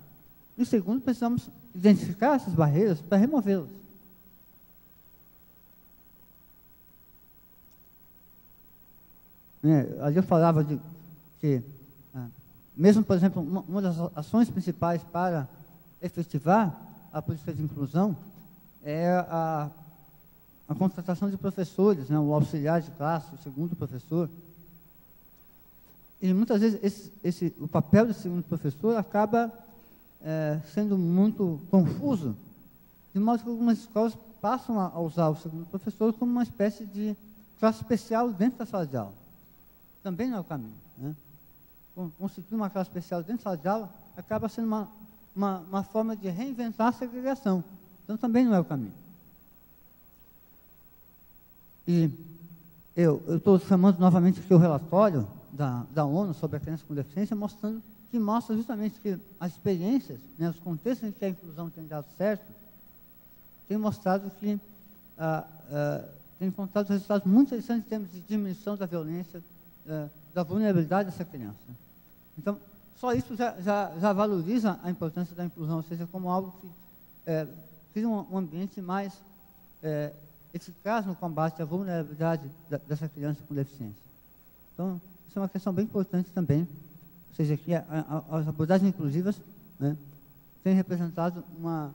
Speaker 2: E segundo, precisamos identificar essas barreiras para removê-las. Ali eu falava de que, mesmo, por exemplo, uma das ações principais para efetivar a política de inclusão é a contratação de professores, né, o auxiliar de classe, o segundo professor. E muitas vezes o papel do segundo professor acaba sendo muito confuso, de modo que algumas escolas passam a usar o segundo professor como uma espécie de classe especial dentro da sala de aula. Também não é o caminho. Né? Constituir uma classe especial dentro da sala de aula acaba sendo uma forma de reinventar a segregação. Então, também não é o caminho. E eu estou chamando novamente aqui o relatório da ONU sobre a criança com deficiência, que mostra justamente que as experiências, né, os contextos em que a inclusão tem dado certo, tem mostrado que tem encontrado resultados muito interessantes em termos de diminuição da violência, da vulnerabilidade dessa criança. Então, só isso já valoriza a importância da inclusão, ou seja, como algo que cria um ambiente mais eficaz no combate à vulnerabilidade dessa criança com deficiência. Então, isso é uma questão bem importante também, ou seja, que as abordagens inclusivas, né, tem representado uma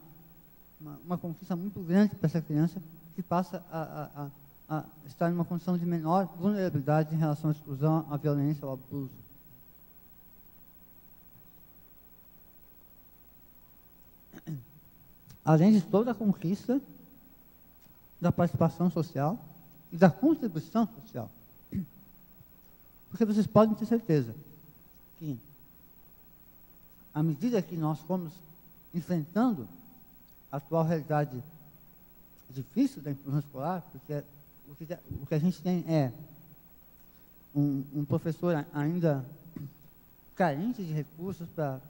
Speaker 2: conquista muito grande para essa criança, que passa a estar em uma condição de menor vulnerabilidade em relação à exclusão, à violência, ao abuso. Além de toda a conquista da participação social e da contribuição social. Porque vocês podem ter certeza que, à medida que nós fomos enfrentando a atual realidade difícil da inclusão escolar, porque o que a gente tem é um professor ainda carente de recursos para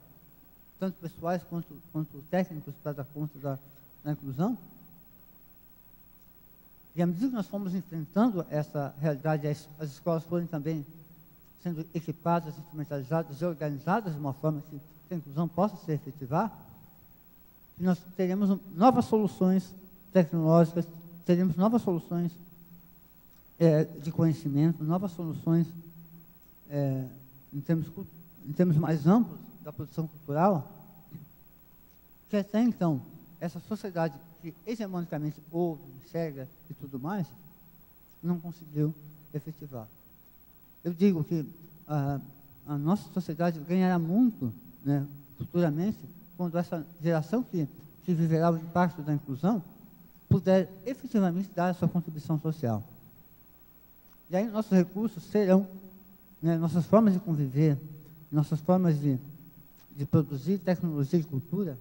Speaker 2: tanto pessoais quanto técnicos para dar conta da inclusão. E à medida que nós fomos enfrentando essa realidade, as escolas foram também sendo equipadas, instrumentalizadas e organizadas de uma forma que a inclusão possa se efetivar, e nós teremos novas soluções tecnológicas, teremos novas soluções de conhecimento, novas soluções em termos mais amplos da produção cultural, que até então, essa sociedade que hegemonicamente ouve, enxerga e tudo mais, não conseguiu efetivar. Eu digo que a nossa sociedade ganhará muito, né, futuramente, quando essa geração que viverá o impacto da inclusão puder efetivamente dar a sua contribuição social. E aí nossos recursos serão, né, nossas formas de conviver, nossas formas de produzir tecnologia e cultura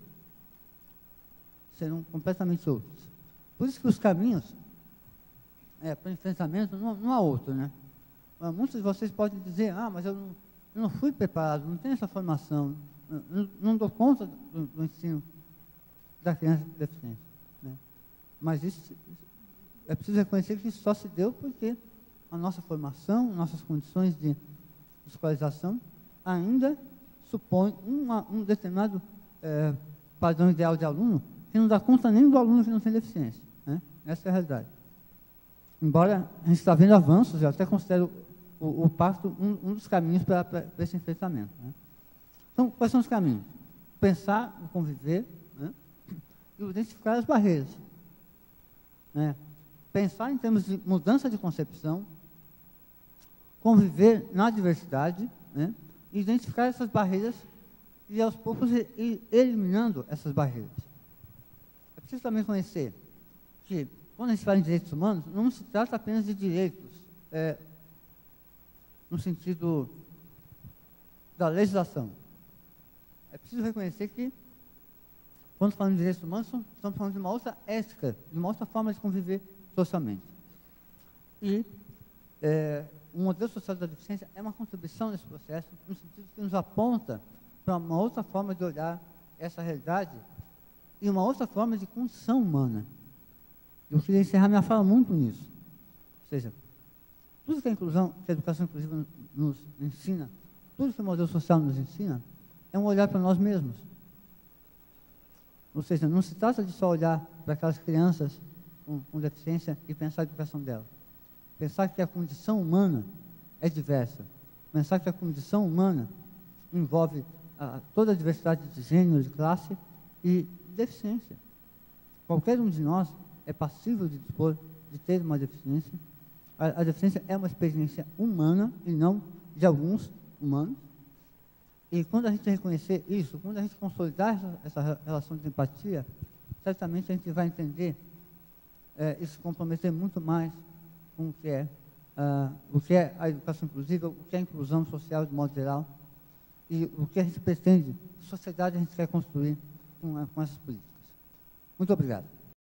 Speaker 2: serão completamente outros. Por isso que os caminhos para o enfrentamento não há outro, né? Muitos de vocês podem dizer, mas eu não fui preparado, não tenho essa formação, não dou conta do ensino da criança com deficiência, né? Mas isso, é preciso reconhecer que isso só se deu porque a nossa formação, nossas condições de escolarização ainda supõe um determinado padrão ideal de aluno que não dá conta nem do aluno que não tem deficiência, né? Essa é a realidade. Embora a gente está vendo avanços, eu até considero o pacto um dos caminhos para esse enfrentamento, né? Então, quais são os caminhos? Pensar no conviver, né? E identificar as barreiras, né? Pensar em termos de mudança de concepção, conviver na diversidade, né? E identificar essas barreiras e, aos poucos, ir eliminando essas barreiras. É preciso também conhecer que, quando a gente fala em direitos humanos, não se trata apenas de direitos, no sentido da legislação. É preciso reconhecer que, quando falamos de direitos humanos, estamos falando de uma outra ética, de uma outra forma de conviver socialmente. E o modelo social da deficiência é uma contribuição nesse processo, no sentido que nos aponta para uma outra forma de olhar essa realidade e uma outra forma de condição humana. Eu queria encerrar minha fala muito nisso. Ou seja, tudo que a inclusão, que a educação inclusiva nos ensina, tudo que o modelo social nos ensina, é um olhar para nós mesmos. Ou seja, não se trata de só olhar para aquelas crianças com deficiência e pensar a educação delas. Pensar que a condição humana é diversa. Pensar que a condição humana envolve toda a diversidade de gênero, de classe e deficiência. Qualquer um de nós é passível de dispor, de ter uma deficiência. A deficiência é uma experiência humana e não de alguns humanos. E quando a gente reconhecer isso, quando a gente consolidar essa relação de empatia, certamente a gente vai entender e se comprometer muito mais com o que é a educação inclusiva, o que é a inclusão social de modo geral, e o que a gente pretende, que sociedade a gente quer construir com essas políticas. Muito obrigado.